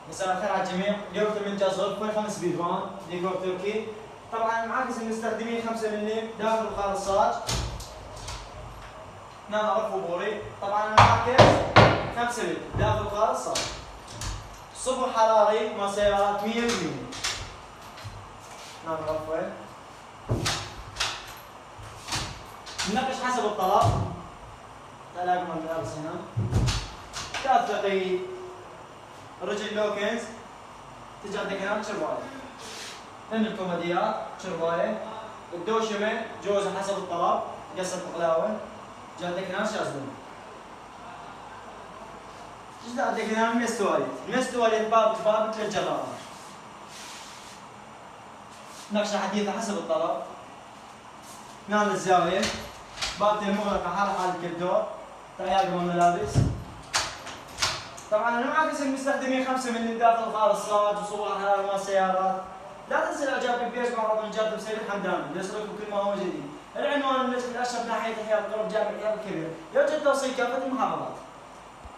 مساء الخير على الجميع، اليوم منتج غرفة 5 بيبان ديكور تركي. طبعا معاكس المستخدمين 5 ملم داخل وخارج الصاج. نعم غرفة بوري. طبعا المعاكس 5 ملم داخل وخارج الصاج. صبغ حراري مع سيارات 100%. نعم غرفة. النقش حسب الطلب. تلاقي الملابس هنا. ثلاث تقييد. رجل لوكنز تجي عندك هنا شروايه. هن الكوميديات شروايه. الدوشمه جوزه حسب الطلب قصه مقلاوه. تجي عندك هنا شازلون. تجي عندك هنا مستواليت باب للجرار. نقشه حديثه حسب الطلب. هنا الزاويه باب مغلقه حال الكدور. تعياق من الملابس. طبعا المعاكس المستخدمين 5 من داخل خارج الصاج وصور حرارة مع السيارات. لا تنسى الاعجاب بالبيج مع رقم الجاد بسيد الحمداني ليصلكم كل ما هو جديد. العنوان المنزل الاشهر ناحية الحياة قرب جامع الحياة الكبير. يوجد توصيل كافة المحافظات.